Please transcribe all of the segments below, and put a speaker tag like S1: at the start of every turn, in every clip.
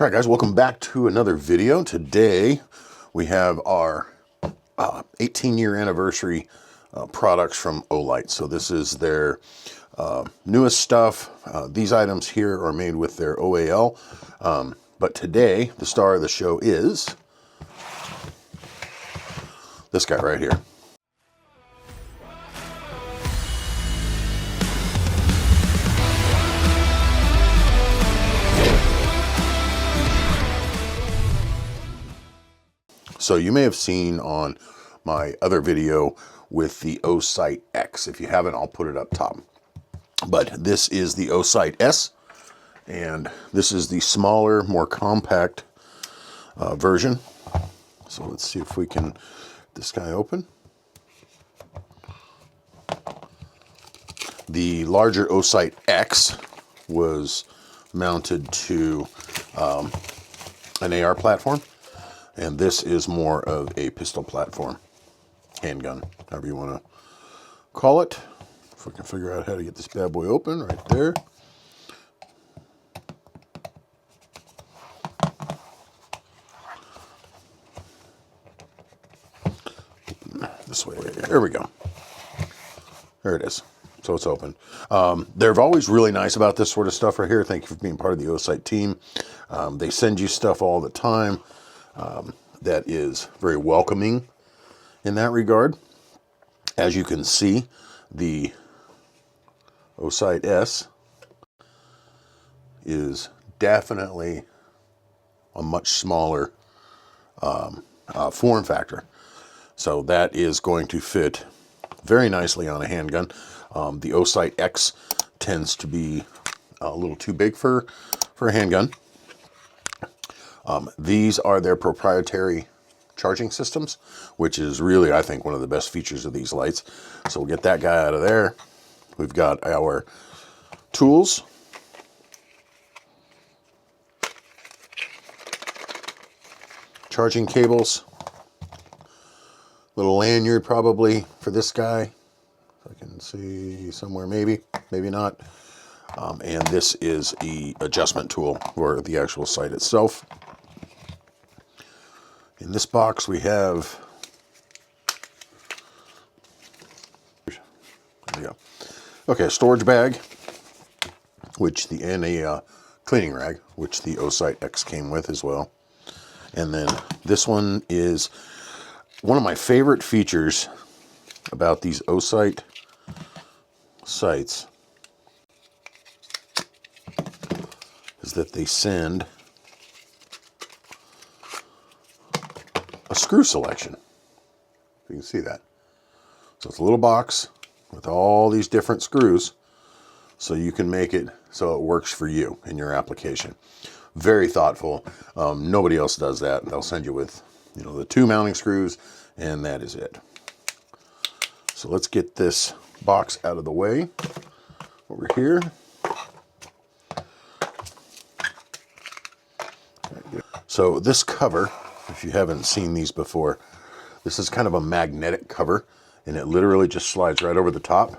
S1: All right, guys, welcome back to another video. Today we have our 18-year anniversary products from Olight. So this is their newest stuff. These items here are made with their OAL. But today, the star of the show is this guy right here. So you may have seen on my other video with the OSIGHT-X. If you haven't, I'll put it up top. But this is the OSIGHT S, and this is the smaller, more compact version. So let's see if we can get this guy open. The larger OSIGHT-X was mounted to an AR platform. And this is more of a pistol platform, handgun, however you want to call it. If we can figure out how to get this bad boy open, right there. This way, there we go. There it is. So it's open. They're always really nice about this sort of stuff right here. Thank you for being part of the OSIGHT team. They send you stuff all the time. That is very welcoming in that regard. As you can see, the OSIGHT S is definitely a much smaller form factor. So that is going to fit very nicely on a handgun. The OSIGHT-X tends to be a little too big for a handgun. These are their proprietary charging systems, which is really, I think, one of the best features of these lights. So we'll get that guy out of there. We've got our tools. Charging cables. Little lanyard probably for this guy. I can see somewhere, maybe not. And this is the adjustment tool for the actual sight itself. In this box we have, there we go. Okay, a storage bag, and a cleaning rag, which the OSIGHT-X came with as well. And then this one is one of my favorite features about these OSIGHT sights is that they send a screw selection. You can see that. So it's a little box with all these different screws, so you can make it so it works for you in your application. Very thoughtful. Nobody else does that. They'll send you with, the 2 mounting screws, and that is it. So let's get this box out of the way over here. So this cover, if you haven't seen these before, this is kind of a magnetic cover, and it literally just slides right over the top,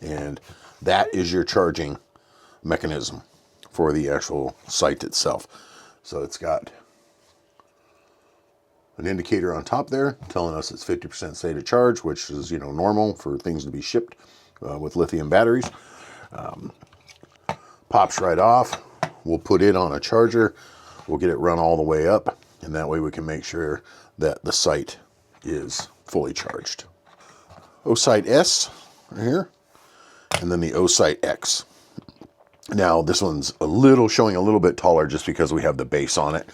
S1: and that is your charging mechanism for the actual sight itself. So it's got an indicator on top there telling us it's 50% state of charge, which is normal for things to be shipped with lithium batteries. Pops right off. We'll put it on a charger. We'll get it run all the way up, and that way we can make sure that the sight is fully charged. OSIGHT S right here, and then the OSIGHT X. Now this one's showing a little bit taller just because we have the base on it.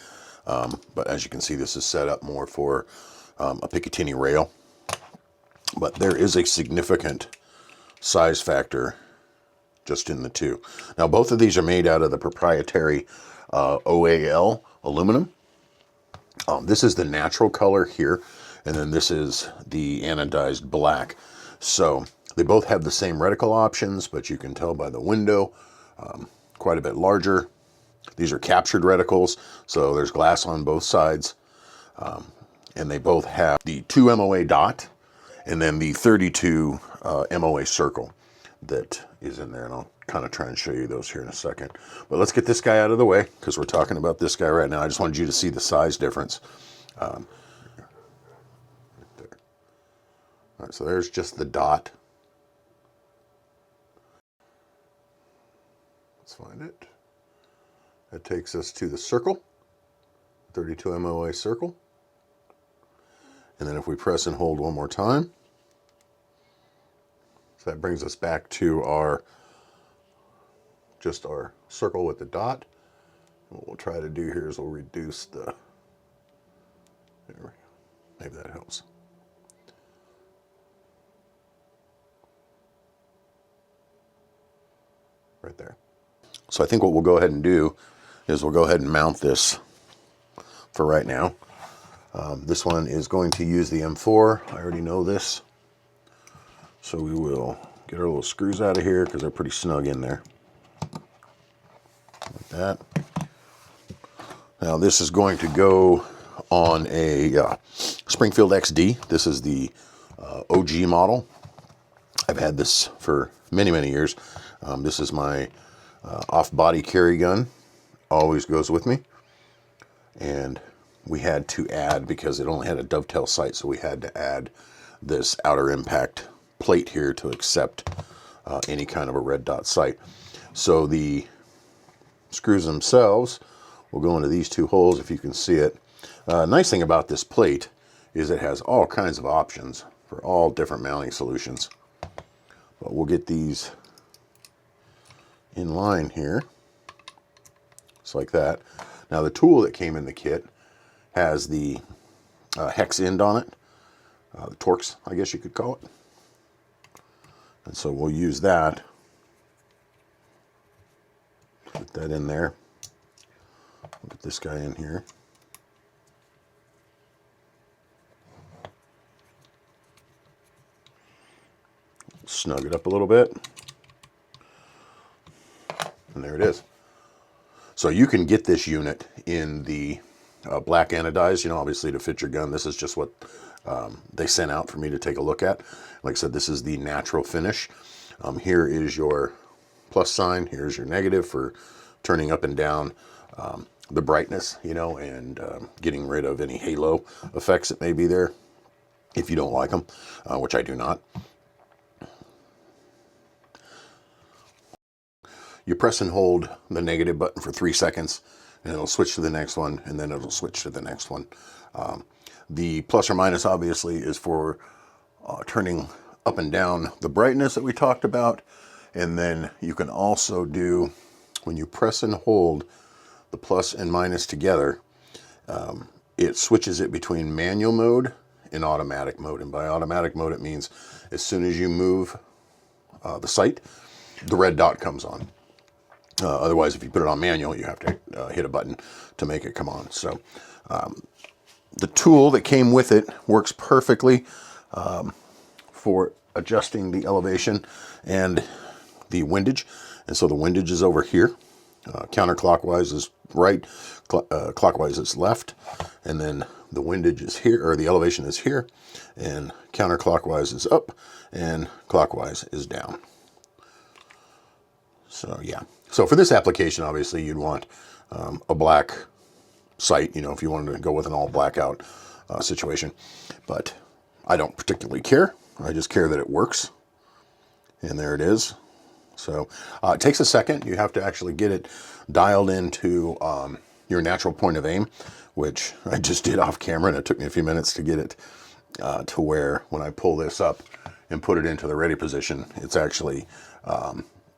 S1: But as you can see, this is set up more for a Picatinny rail. But there is a significant size factor just in the two. Now both of these are made out of the proprietary OAL aluminum. This is the natural color here, and then this is the anodized black. So they both have the same reticle options, but you can tell by the window, quite a bit larger. These are captured reticles, so there's glass on both sides. And they both have the 2 MOA dot and then the 32 MOA circle that is in there. And I'll kind of try and show you those here in a second. But let's get this guy out of the way because we're talking about this guy right now. I just wanted you to see the size difference. Right there. All right, so there's just the dot. Let's find it. That takes us to the circle, 32 MOA circle. And then if we press and hold one more time, so that brings us back to our just our circle with the dot. What we'll try to do here is we'll reduce the, there we go. Maybe that helps. Right there. So I think what we'll go ahead and do is we'll go ahead and mount this for right now. This one is going to use the M4. I already know this. So we will get our little screws out of here because they're pretty snug in there. Like that. Now this is going to go on a Springfield XD. This is the OG model. I've had this for many, many years. This is my off-body carry gun. Always goes with me. And we had to add, because it only had a dovetail sight, so we had to add this outer impact plate here to accept any kind of a red dot sight. So the screws themselves will go into these two holes, if you can see it. Nice thing about this plate is it has all kinds of options for all different mounting solutions. But we'll get these in line here, just like that. Now the tool that came in the kit has the hex end on it, the Torx, I guess you could call it. And so we'll use that. Put that in there. We'll get this guy in here. Snug it up a little bit. And there it is. So you can get this unit in the black anodized, you know, obviously to fit your gun. This is just what they sent out for me to take a look at. Like I said, this is the natural finish. Here is your plus sign. Here's your negative for turning up and down the brightness, you know, and getting rid of any halo effects that may be there if you don't like them, which I do not. You press and hold the negative button for 3 seconds, and it'll switch to the next one, and then it'll switch to the next one. The plus or minus obviously is for turning up and down the brightness that we talked about. And then you can also do, when you press and hold the plus and minus together, it switches it between manual mode and automatic mode. And by automatic mode, it means as soon as you move the sight, the red dot comes on. Otherwise, if you put it on manual, you have to hit a button to make it come on. So the tool that came with it works perfectly for adjusting the elevation and the windage. And so the windage is over here. Counterclockwise is right, clockwise is left. And then the windage is here, or the elevation is here. And counterclockwise is up, and clockwise is down. So yeah. So for this application, obviously you'd want a black sight, you know, if you wanted to go with an all blackout situation. But I don't particularly care. I just care that it works. And there it is. So it takes a second. You have to actually get it dialed into your natural point of aim, which I just did off camera, and it took me a few minutes to get it to where when I pull this up and put it into the ready position, it's actually,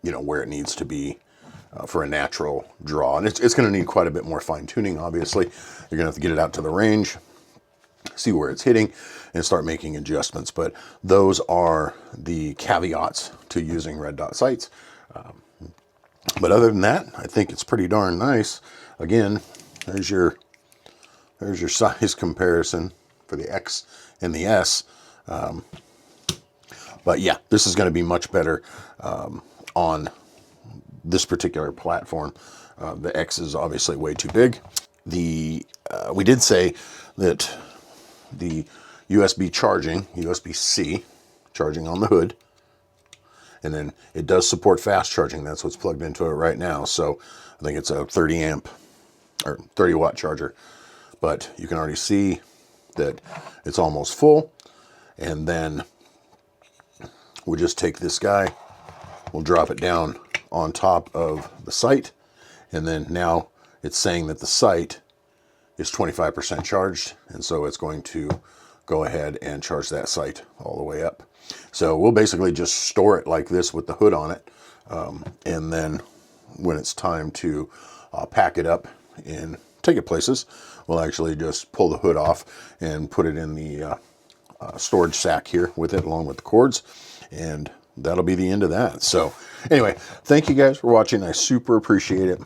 S1: you know, where it needs to be for a natural draw. And it's going to need quite a bit more fine tuning, obviously. You're going to have to get it out to the range, see where it's hitting, and start making adjustments. But those are the caveats to using red dot sights. But other than that, I think it's pretty darn nice. Again, there's your size comparison for the X and the S. But yeah, this is going to be much better on this particular platform. The X is obviously way too big. We did say that the USB charging, USB-C charging on the hood, And then it does support fast charging. That's what's plugged into it right now. So I think it's a 30 amp or 30 watt charger. But you can already see that it's almost full. And then we'll just take this guy, we'll drop it down on top of the sight. And then now it's saying that the sight is 25% charged. And so it's going to go ahead and charge that sight all the way up. So we'll basically just store it like this with the hood on it. And then when it's time to pack it up and take it places, we'll actually just pull the hood off and put it in the storage sack here with it, along with the cords. And that'll be the end of that. So anyway, thank you guys for watching. I super appreciate it.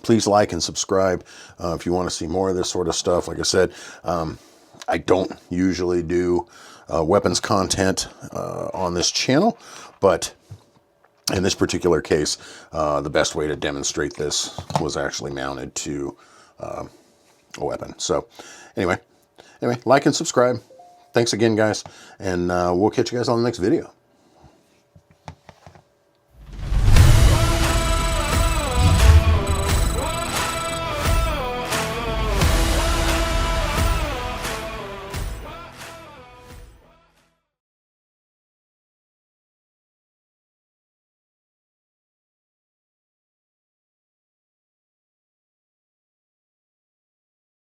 S1: Please like and subscribe if you want to see more of this sort of stuff. Like I said, I don't usually do weapons content on this channel, but in this particular case, the best way to demonstrate this was actually mounted to a weapon. So anyway, like and subscribe. Thanks again, guys, and we'll catch you guys on the next video.